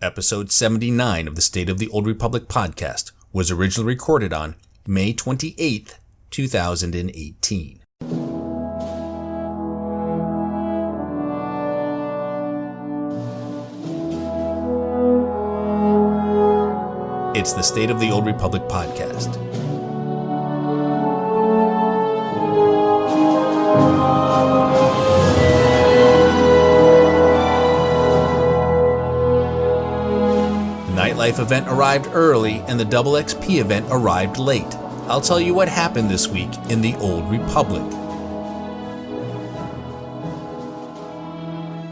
Episode 79 of the State of the Old Republic podcast was originally recorded on May 28th, 2018. It's the State of the Old Republic podcast. Nightlife Event arrived early and the Double XP event arrived late. I'll tell you what happened this week in the Old Republic.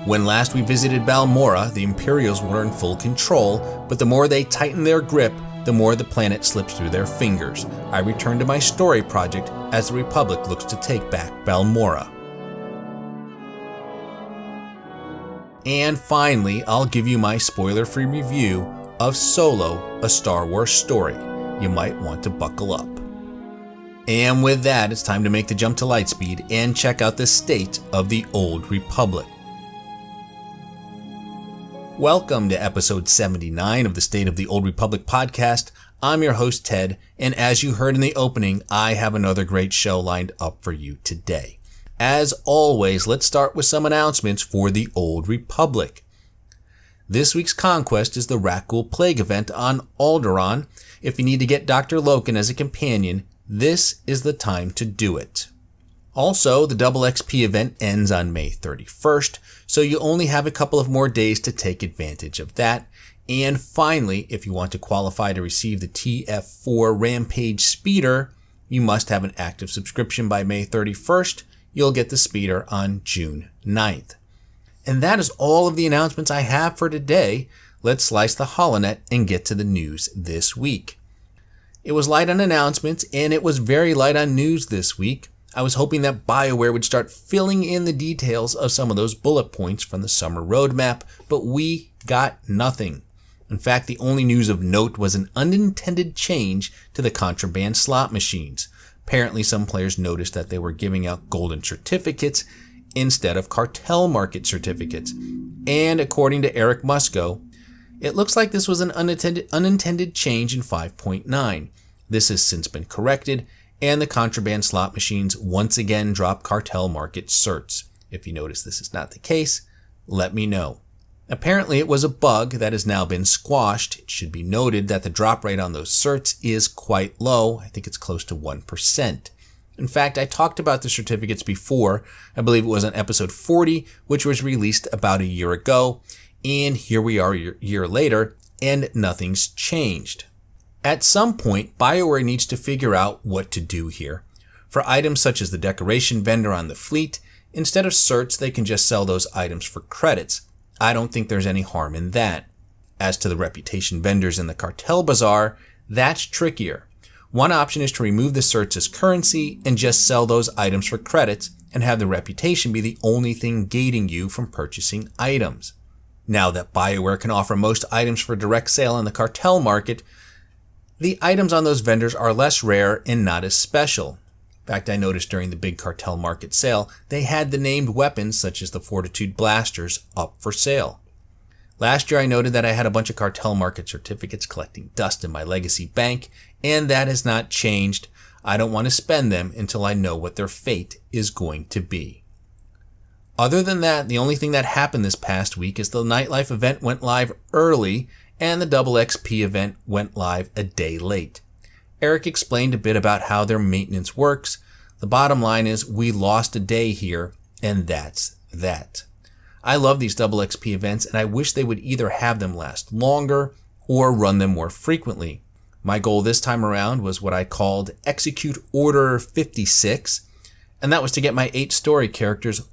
When last we visited Balmorra, the Imperials were in full control, but the more they tightened their grip, the more the planet slipped through their fingers. I returned to my story project as the Republic looks to take back Balmorra. And finally, I'll give you my spoiler-free review of Solo, a Star Wars story. You might want to buckle up. And with that, it's time to make the jump to Lightspeed and check out the state of the Old Republic. Welcome to episode 79 of the State of the Old Republic podcast. I'm your host, Ted, and as you heard in the opening, I have another great show lined up for you today. As always, let's start with some announcements for the Old Republic. This week's conquest is the Rakghoul Plague event on Alderaan. If you need to get Dr. Loken as a companion, this is the time to do it. Also, the Double XP event ends on May 31st, so you only have a couple of more days to take advantage of that. And finally, if you want to qualify to receive the TF4 Rampage Speeder, you must have an active subscription by May 31st. You'll get the speeder on June 9th. And that is all of the announcements I have for today. Let's slice the holonet and get to the news this week. It was light on announcements and it was very light on news this week. I was hoping that BioWare would start filling in the details of some of those bullet points from the summer roadmap, but we got nothing. In fact, the only news of note was an unintended change to the contraband slot machines. Apparently, some players noticed that they were giving out golden certificates instead of cartel market certificates. And according to Eric Musco, it looks like this was an unintended change in 5.9. This has since been corrected, and the contraband slot machines once again drop cartel market certs. If you notice this is not the case, let me know. Apparently it was a bug that has now been squashed. It should be noted that the drop rate on those certs is quite low. I think it's close to 1%. In fact, I talked about the certificates before. I believe it was on episode 40, which was released about a year ago. And here we are a year later, and nothing's changed. At some point, BioWare needs to figure out what to do here. For items such as the decoration vendor on the fleet, instead of certs, they can just sell those items for credits. I don't think there's any harm in that. As to the reputation vendors in the cartel bazaar, that's trickier. One option is to remove the certs as currency and just sell those items for credits and have the reputation be the only thing gating you from purchasing items. Now that BioWare can offer most items for direct sale in the cartel market, the items on those vendors are less rare and not as special. In fact, I noticed during the big cartel market sale, they had the named weapons such as the Fortitude blasters up for sale. Last year I noted that I had a bunch of cartel market certificates collecting dust in my legacy bank, and that has not changed. I don't want to spend them until I know what their fate is going to be. Other than that, the only thing that happened this past week is the Nightlife event went live early and the Double XP event went live a day late. Eric explained a bit about how their maintenance works. The bottom line is we lost a day here, and that's that. I love these Double XP events, and I wish they would either have them last longer or run them more frequently. My goal this time around was what I called Execute Order 56, and that was to get my 8 story characters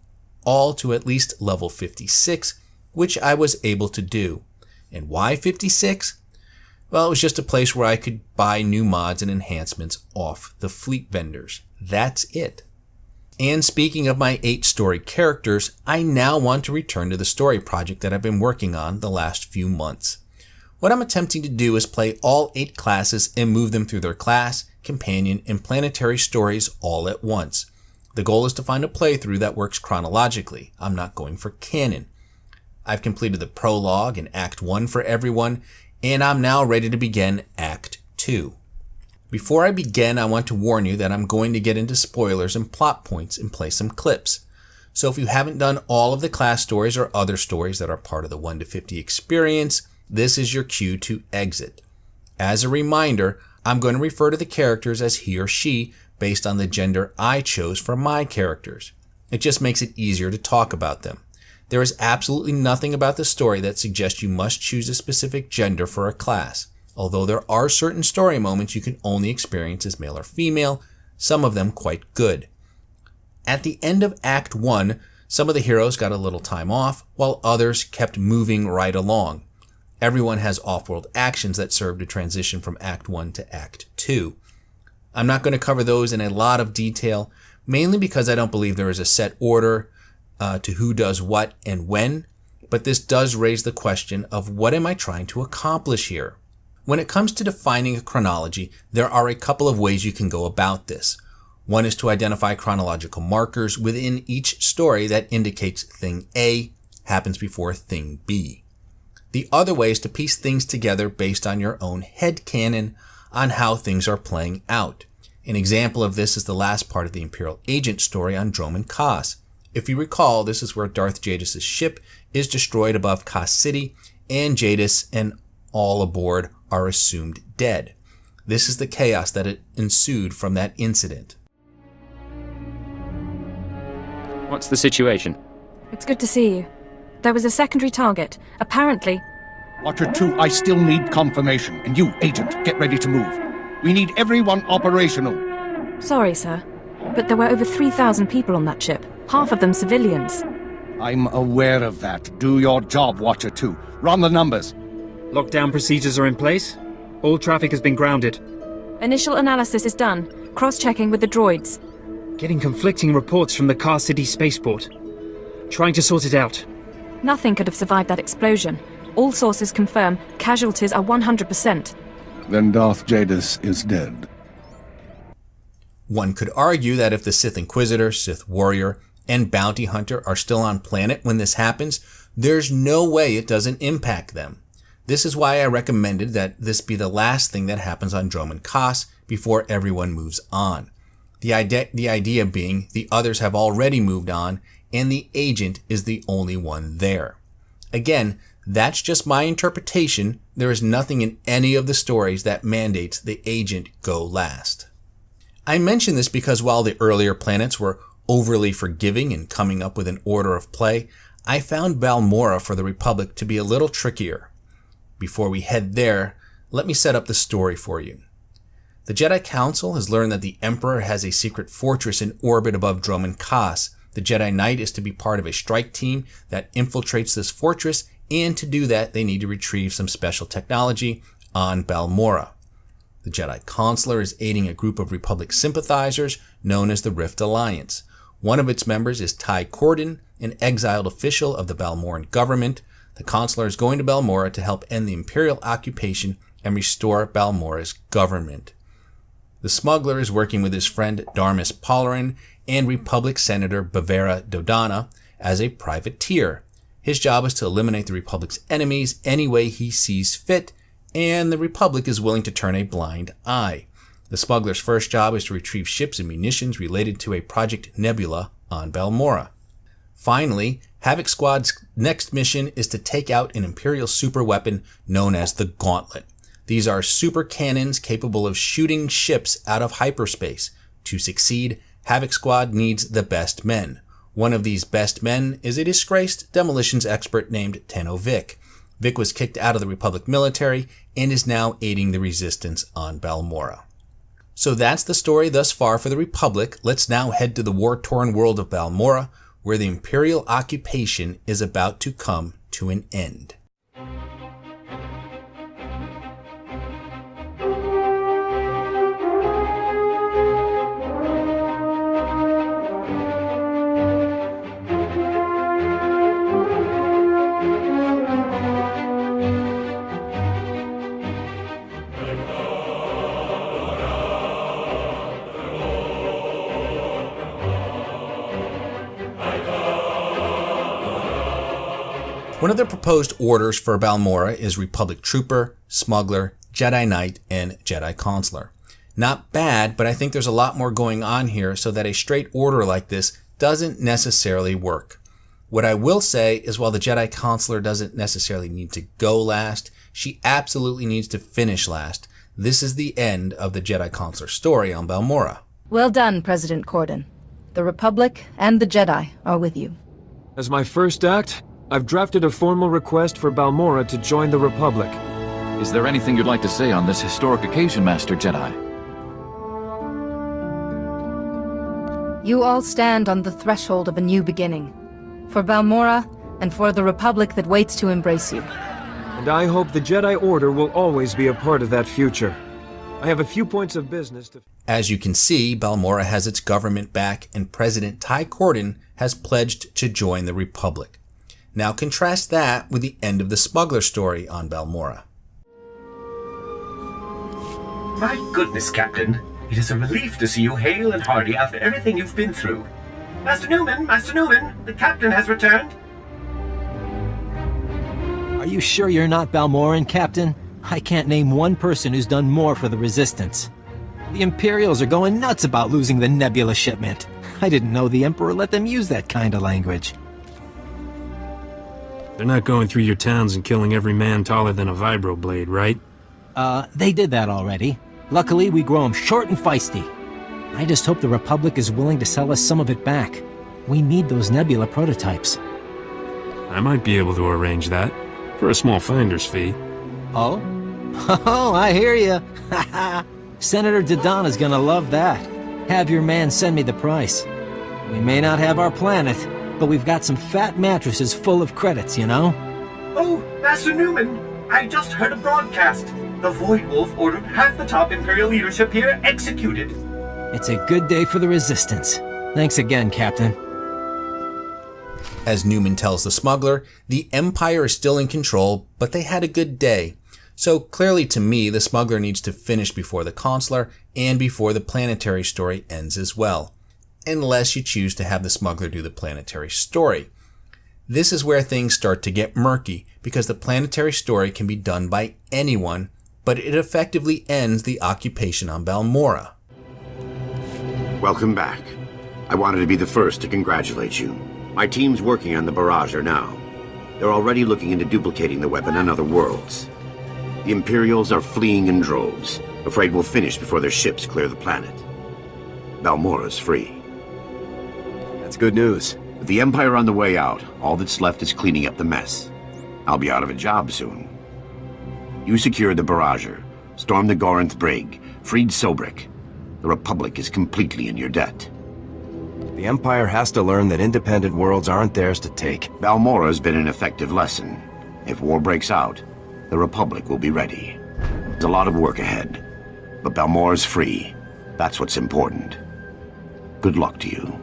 all to at least level 56, which I was able to do. And why 56? Well, it was just a place where I could buy new mods and enhancements off the fleet vendors. That's it. And speaking of my 8 story characters, I now want to return to the story project that I've been working on the last few months. What I'm attempting to do is play all 8 classes and move them through their class, companion, and planetary stories all at once. The goal is to find a playthrough that works chronologically. I'm not going for canon. I've completed the prologue and Act 1 for everyone, and I'm now ready to begin Act 2. Before I begin, I want to warn you that I'm going to get into spoilers and plot points and play some clips. So if you haven't done all of the class stories or other stories that are part of the 1 to 50 experience, this is your cue to exit. As a reminder, I'm going to refer to the characters as he or she based on the gender I chose for my characters. It just makes it easier to talk about them. There is absolutely nothing about the story that suggests you must choose a specific gender for a class, although there are certain story moments you can only experience as male or female, some of them quite good. At the end of Act 1, some of the heroes got a little time off, while others kept moving right along. Everyone has off-world actions that serve to transition from Act 1 to Act 2. I'm not going to cover those in a lot of detail, mainly because I don't believe there is a set order to who does what and when, but this does raise the question of what am I trying to accomplish here? When it comes to defining a chronology, there are a couple of ways you can go about this. One is to identify chronological markers within each story that indicates thing A happens before thing B. The other way is to piece things together based on your own headcanon on how things are playing out. An example of this is the last part of the Imperial agent story on Dromund Kaas. If you recall, this is where Darth Jadis' ship is destroyed above Kaas City, and Jadis and all aboard are assumed dead. This is the chaos that ensued from that incident. What's the situation? It's good to see you. There was a secondary target. Apparently... Watcher 2, I still need confirmation. And you, Agent, get ready to move. We need everyone operational. Sorry, sir. But there were over 3,000 people on that ship. Half of them civilians. I'm aware of that. Do your job, Watcher 2. Run the numbers. Lockdown procedures are in place. All traffic has been grounded. Initial analysis is done. Cross-checking with the droids. Getting conflicting reports from the Kaas City spaceport. Trying to sort it out. Nothing could have survived that explosion. All sources confirm casualties are 100%. Then Darth Jadis is dead. One could argue that if the Sith Inquisitor, Sith Warrior, and Bounty Hunter are still on planet when this happens, there's no way it doesn't impact them. This is why I recommended that this be the last thing that happens on Dromund Kaas before everyone moves on. The idea being the others have already moved on and the agent is the only one there. Again, that's just my interpretation. There is nothing in any of the stories that mandates the agent go last. I mention this because while the earlier planets were overly forgiving in coming up with an order of play, I found Balmorra for the Republic to be a little trickier. Before we head there, let me set up the story for you. The Jedi Council has learned that the Emperor has a secret fortress in orbit above Dromund Kaas. The Jedi Knight is to be part of a strike team that infiltrates this fortress, and to do that, they need to retrieve some special technology on Balmorra. The Jedi Consular is aiding a group of Republic sympathizers known as the Rift Alliance. One of its members is Ty Corden, an exiled official of the Balmorran government. The Consular is going to Balmorra to help end the Imperial occupation and restore Balmorra's government. The smuggler is working with his friend Darmus Polarin and Republic Senator Bavera Dodana as a privateer. His job is to eliminate the Republic's enemies any way he sees fit, and the Republic is willing to turn a blind eye. The smuggler's first job is to retrieve ships and munitions related to a Project Nebula on Balmorra. Finally, Havoc Squad's next mission is to take out an Imperial superweapon known as the Gauntlet. These are super cannons capable of shooting ships out of hyperspace. To succeed, Havoc Squad needs the best men. One of these best men is a disgraced demolitions expert named Tenno Vic. Vic was kicked out of the Republic military and is now aiding the resistance on Balmorra. So that's the story thus far for the Republic. Let's now head to the war-torn world of Balmorra, where the Imperial occupation is about to come to an end. One of the proposed orders for Balmorra is Republic Trooper, Smuggler, Jedi Knight, and Jedi Consular. Not bad, but I think there's a lot more going on here so that a straight order like this doesn't necessarily work. What I will say is while the Jedi Consular doesn't necessarily need to go last, she absolutely needs to finish last. This is the end of the Jedi Consular story on Balmorra. Well done, President Corden. The Republic and the Jedi are with you. As my first act, I've drafted a formal request for Balmorra to join the Republic. Is there anything you'd like to say on this historic occasion, Master Jedi? You all stand on the threshold of a new beginning. For Balmorra, and for the Republic that waits to embrace you. And I hope the Jedi Order will always be a part of that future. I have a few points of business to... As you can see, Balmorra has its government back, and President Ty Corden has pledged to join the Republic. Now contrast that with the end of the Smuggler story on Balmorra. My goodness, Captain. It is a relief to see you hale and hearty after everything you've been through. Master Newman, the Captain has returned. Are you sure you're not Balmorran, Captain? I can't name one person who's done more for the Resistance. The Imperials are going nuts about losing the Nebula shipment. I didn't know the Emperor let them use that kind of language. They're not going through your towns and killing every man taller than a vibroblade, right? They did that already. Luckily, we grow them short and feisty. I just hope the Republic is willing to sell us some of it back. We need those Nebula prototypes. I might be able to arrange that, for a small finder's fee. Oh? Oh, I hear ya. Senator Dodonna's gonna love that. Have your man send me the price. We may not have our planet, but we've got some fat mattresses full of credits, you know? Oh, Master Newman, I just heard a broadcast. The Void Wolf ordered half the top Imperial leadership here executed. It's a good day for the Resistance. Thanks again, Captain. As Newman tells the Smuggler, the Empire is still in control, but they had a good day. So clearly to me, the Smuggler needs to finish before the Consular and before the Planetary Story ends as well. Unless you choose to have the Smuggler do the Planetary Story. This is where things start to get murky, because the Planetary Story can be done by anyone, but it effectively ends the occupation on Balmorra. Welcome back. I wanted to be the first to congratulate you. My team's working on the barrager now. They're already looking into duplicating the weapon on other worlds. The Imperials are fleeing in droves, afraid we'll finish before their ships clear the planet. Balmorra's free. That's good news. With the Empire on the way out, all that's left is cleaning up the mess. I'll be out of a job soon. You secured the barrager, stormed the Gorinth Brig, freed Sobrik. The Republic is completely in your debt. The Empire has to learn that independent worlds aren't theirs to take. Balmorra's been an effective lesson. If war breaks out, the Republic will be ready. There's a lot of work ahead. But Balmorra's free. That's what's important. Good luck to you.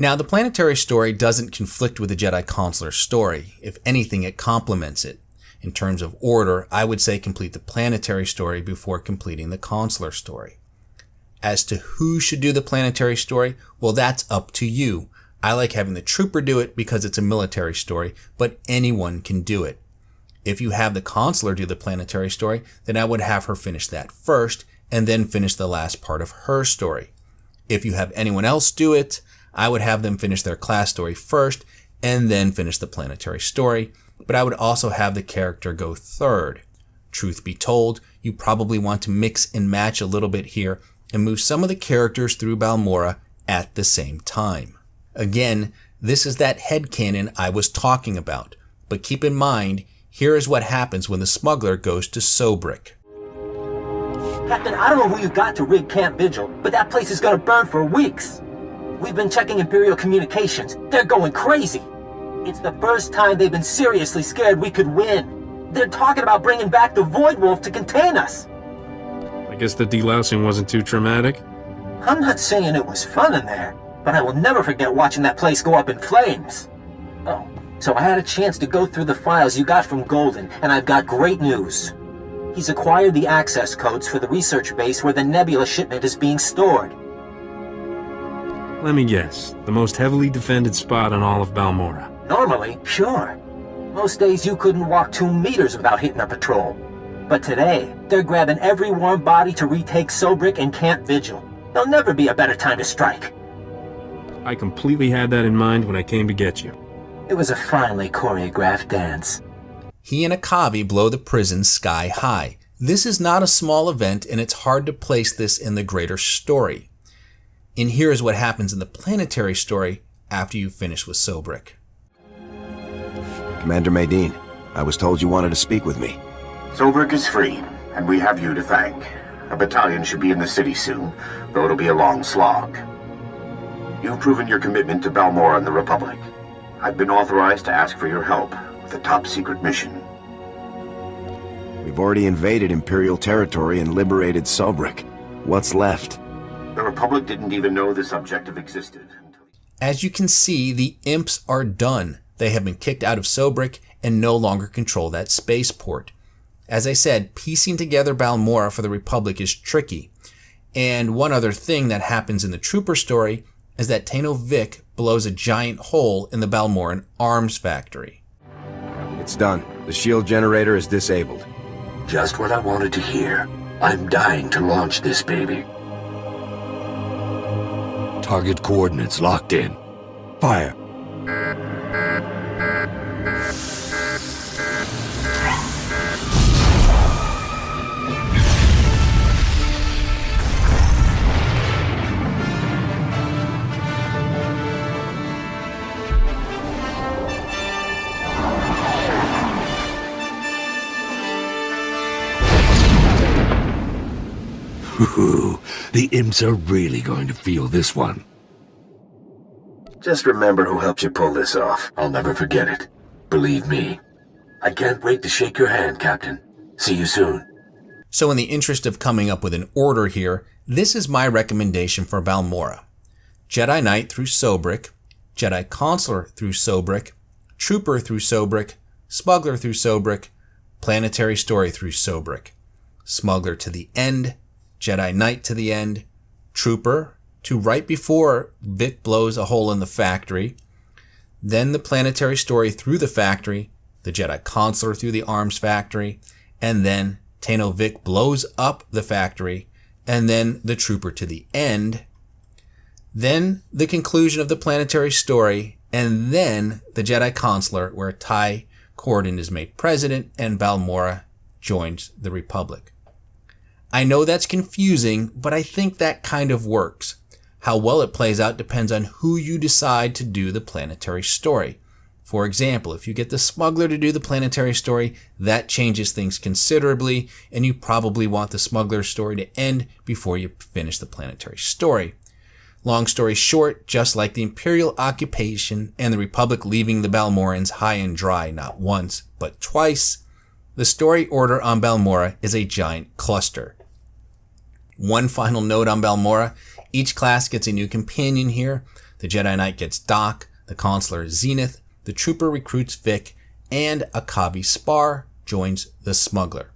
Now, the Planetary Story doesn't conflict with the Jedi Consular story. If anything, it complements it. In terms of order, I would say complete the Planetary Story before completing the Consular story. As to who should do the Planetary Story, well, that's up to you. I like having the Trooper do it because it's a military story, but anyone can do it. If you have the Consular do the Planetary Story, then I would have her finish that first, and then finish the last part of her story. If you have anyone else do it, I would have them finish their class story first, and then finish the Planetary Story, but I would also have the character go third. Truth be told, you probably want to mix and match a little bit here, and move some of the characters through Balmorra at the same time. Again, this is that headcanon I was talking about, but keep in mind, here is what happens when the Smuggler goes to Sobrik. Captain, I don't know who you got to rig Camp Vigil, but that place is gonna burn for weeks. We've been checking Imperial communications. They're going crazy. It's the first time they've been seriously scared we could win. They're talking about bringing back the Void Wolf to contain us. I guess the delousing wasn't too traumatic? I'm not saying it was fun in there, but I will never forget watching that place go up in flames. Oh, so I had a chance to go through the files you got from Golden, and I've got great news. He's acquired the access codes for the research base where the Nebula shipment is being stored. Let me guess, the most heavily defended spot in all of Balmorra. Normally, sure. Most days you couldn't walk 2 meters without hitting a patrol. But today, they're grabbing every warm body to retake Sobrik and Camp Vigil. There'll never be a better time to strike. I completely had that in mind when I came to get you. It was a finely choreographed dance. He and Akavi blow the prison sky high. This is not a small event, and it's hard to place this in the greater story. And here is what happens in the Planetary Story after you finish with Sobrik. Commander Maydeen, I was told you wanted to speak with me. Sobrik is free, and we have you to thank. A battalion should be in the city soon, though it'll be a long slog. You've proven your commitment to Balmorra and the Republic. I've been authorized to ask for your help with a top-secret mission. We've already invaded Imperial territory and liberated Sobrik. What's left? The Republic didn't even know this objective existed. As you can see, the imps are done. They have been kicked out of Sobrik and no longer control that spaceport. As I said, piecing together Balmorra for the Republic is tricky. And one other thing that happens in the Trooper story is that Tano Vic blows a giant hole in the Balmorran arms factory. It's done. The shield generator is disabled. Just what I wanted to hear. I'm dying to launch this baby. Target coordinates locked in. Fire. Ooh, the imps are really going to feel this one. Just remember who helped you pull this off. I'll never forget it. Believe me. I can't wait to shake your hand, Captain. See you soon. So in the interest of coming up with an order here, this is my recommendation for Balmorra. Jedi Knight through Sobrik, Jedi Consular through Sobrik, Trooper through Sobrik, Smuggler through Sobrik, Planetary Story through Sobrik, Smuggler to the end, Jedi Knight to the end, Trooper to right before Vic blows a hole in the factory, then the Planetary Story through the factory, the Jedi Consular through the arms factory, and then Tano Vic blows up the factory, and then the Trooper to the end, then the conclusion of the Planetary Story, and then the Jedi Consular where Ty Corden is made president and Balmorra joins the Republic. I know that's confusing, but I think that kind of works. How well it plays out depends on who you decide to do the Planetary Story. For example, if you get the Smuggler to do the Planetary Story, that changes things considerably, and you probably want the Smuggler story to end before you finish the Planetary Story. Long story short, just like the Imperial occupation and the Republic leaving the Balmorrans high and dry not once, but twice, the story order on Balmorra is a giant cluster. One final note on Balmorra, each class gets a new companion here. The Jedi Knight gets Doc, the Consular Zenith, the Trooper recruits Vic, and Akavi Spar joins the Smuggler.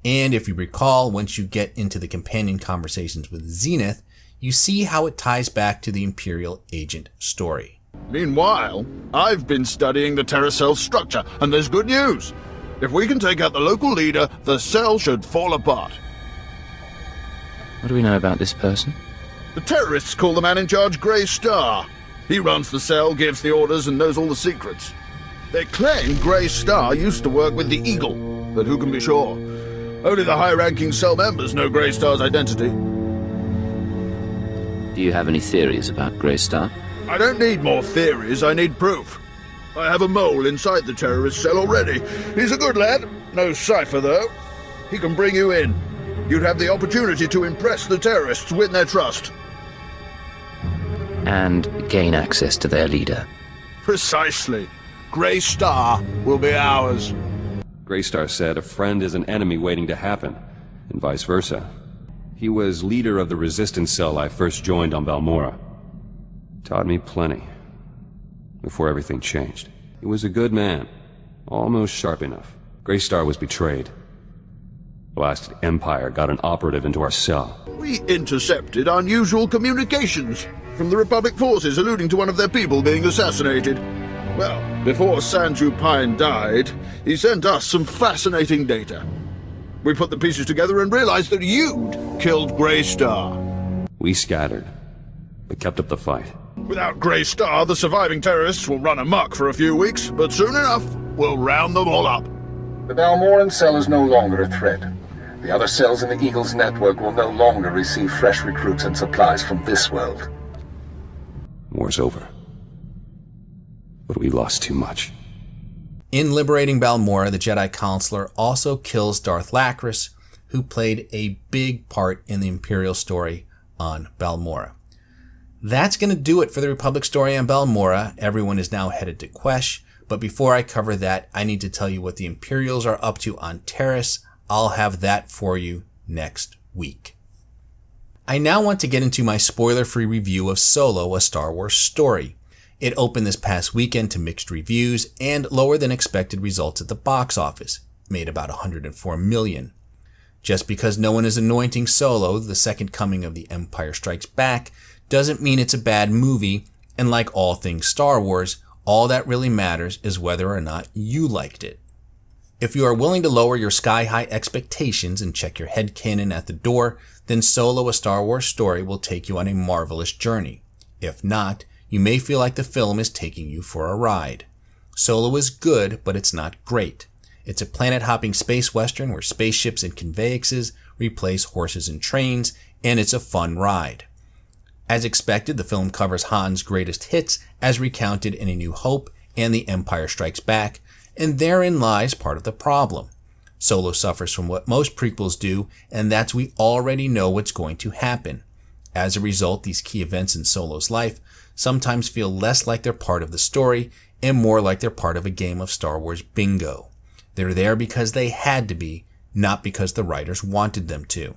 And if you recall, once you get into the companion conversations with Zenith, you see how it ties back to the Imperial agent story. Meanwhile, I've been studying the Terra cell structure, and there's good news. If we can take out the local leader, the cell should fall apart. What do we know about this person? The terrorists call the man in charge Grey Star. He runs the cell, gives the orders, and knows all the secrets. They claim Grey Star used to work with the Eagle, but who can be sure? Only the high-ranking cell members know Grey Star's identity. Do you have any theories about Grey Star? I don't need more theories, I need proof. I have a mole inside the terrorist cell already. He's a good lad, no cipher though. He can bring you in. You'd have the opportunity to impress the terrorists, win their trust. And gain access to their leader. Precisely. Grey Star will be ours. Grey Star said a friend is an enemy waiting to happen, and vice versa. He was leader of the resistance cell I first joined on Balmorra. Taught me plenty. Before everything changed. He was a good man. Almost sharp enough. Grey Star was betrayed. Blasted Empire got an operative into our cell. We intercepted unusual communications from the Republic forces alluding to one of their people being assassinated. Well, before Sanju Pine died, he sent us some fascinating data. We put the pieces together and realized that you'd killed Grey Star. We scattered, but kept up the fight. Without Grey Star, the surviving terrorists will run amok for a few weeks, but soon enough, we'll round them all up. The Balmorran cell is no longer a threat. The other cells in the Eagle's network will no longer receive fresh recruits and supplies from this world. War's over. But we lost too much. In liberating Balmorra, the Jedi Counselor also kills Darth Lacris, who played a big part in the Imperial story on Balmorra. That's going to do it for the Republic story on Balmorra. Everyone is now headed to Quesh, but before I cover that, I need to tell you what the Imperials are up to on Terrace. I'll have that for you next week. I now want to get into my spoiler-free review of Solo, A Star Wars Story. It opened this past weekend to mixed reviews and lower than expected results at the box office, made about $104 million. Just because no one is anointing Solo the second coming of The Empire Strikes Back doesn't mean it's a bad movie, and like all things Star Wars, all that really matters is whether or not you liked it. If you are willing to lower your sky-high expectations and check your headcanon at the door, then Solo, A Star Wars Story will take you on a marvelous journey. If not, you may feel like the film is taking you for a ride. Solo is good, but it's not great. It's a planet-hopping space western where spaceships and conveyances replace horses and trains, and it's a fun ride. As expected, the film covers Han's greatest hits as recounted in A New Hope and The Empire Strikes Back, and therein lies part of the problem. Solo suffers from what most prequels do, and that's we already know what's going to happen. As a result, these key events in Solo's life sometimes feel less like they're part of the story and more like they're part of a game of Star Wars bingo. They're there because they had to be, not because the writers wanted them to.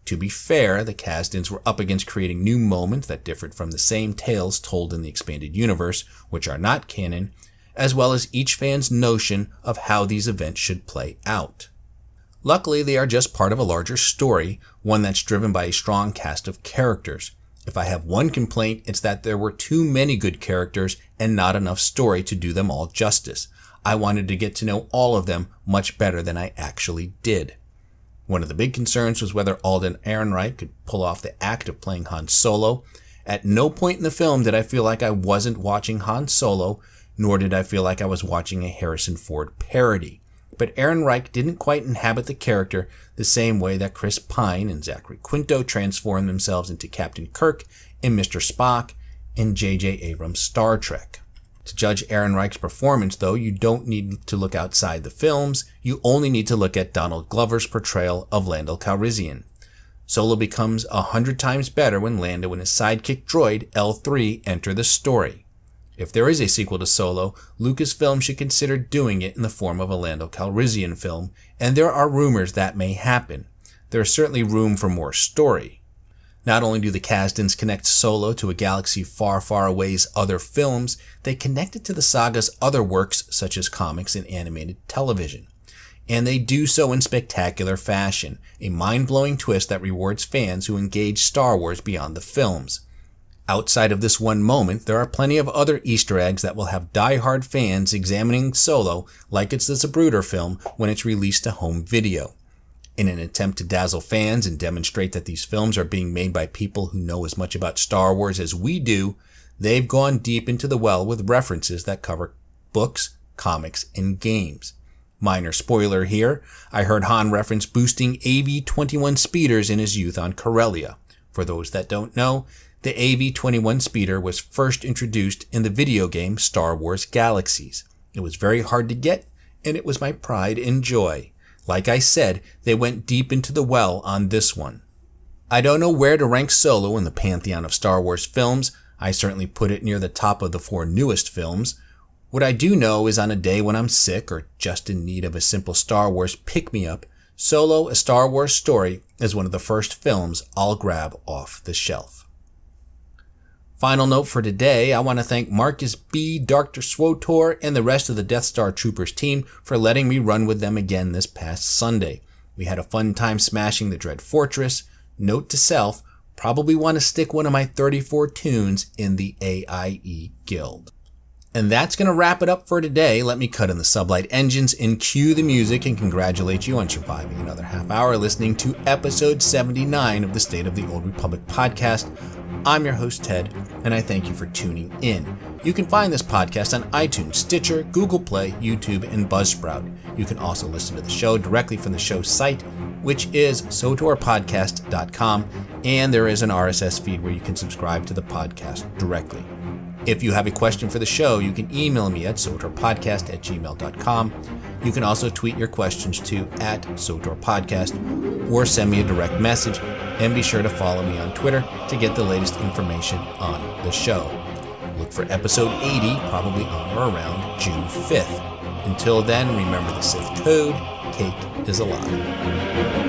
To be fair, the Kasdans were up against creating new moments that differed from the same tales told in the expanded universe, which are not canon, as well as each fan's notion of how these events should play out. Luckily, they are just part of a larger story, one that's driven by a strong cast of characters. If I have one complaint, it's that there were too many good characters and not enough story to do them all justice. I wanted to get to know all of them much better than I actually did. One of the big concerns was whether Alden Ehrenreich could pull off the act of playing Han Solo. At no point in the film did I feel like I wasn't watching Han Solo, nor did I feel like I was watching a Harrison Ford parody. But Ehrenreich didn't quite inhabit the character the same way that Chris Pine and Zachary Quinto transformed themselves into Captain Kirk in Mr. Spock in J.J. Abrams' Star Trek. To judge Ehrenreich's performance, though, you don't need to look outside the films. You only need to look at Donald Glover's portrayal of Lando Calrissian. Solo becomes 100 times better when Lando and his sidekick droid L3 enter the story. If there is a sequel to Solo, Lucasfilm should consider doing it in the form of a Lando Calrissian film, and there are rumors that may happen. There is certainly room for more story. Not only do the Kasdans connect Solo to a galaxy far, far away's other films, they connect it to the saga's other works such as comics and animated television. And they do so in spectacular fashion, a mind-blowing twist that rewards fans who engage Star Wars beyond the films. Outside of this one moment, there are plenty of other Easter eggs that will have die-hard fans examining Solo like it's the Zapruder film when it's released to home video. In an attempt to dazzle fans and demonstrate that these films are being made by people who know as much about Star Wars as we do, they've gone deep into the well with references that cover books, comics, and games. Minor spoiler here, I heard Han reference boosting AV-21 speeders in his youth on Corellia. For those that don't know, the AV-21 speeder was first introduced in the video game Star Wars Galaxies. It was very hard to get, and it was my pride and joy. Like I said, they went deep into the well on this one. I don't know where to rank Solo in the pantheon of Star Wars films. I certainly put it near the top of the 4 newest films. What I do know is on a day when I'm sick or just in need of a simple Star Wars pick-me-up, Solo, A Star Wars Story is one of the first films I'll grab off the shelf. Final note for today, I want to thank Marcus B., Dr. Swotor, and the rest of the Death Star Troopers team for letting me run with them again this past Sunday. We had a fun time smashing the Dread Fortress. Note to self, probably want to stick one of my 34 tunes in the AIE Guild. And that's going to wrap it up for today. Let me cut in the sublight engines and cue the music and congratulate you on surviving another half hour listening to episode 79 of the State of the Old Republic podcast. I'm your host, Ted, and I thank you for tuning in. You can find this podcast on iTunes, Stitcher, Google Play, YouTube, and Buzzsprout. You can also listen to the show directly from the show's site, which is sotorpodcast.com, and there is an RSS feed where you can subscribe to the podcast directly. If you have a question for the show, you can email me at sotorpodcast@gmail.com. You can also tweet your questions to @sotorpodcast or send me a direct message, and be sure to follow me on Twitter to get the latest information on the show. Look for episode 80, probably on or around June 5th. Until then, remember the Sith code, cake is alive.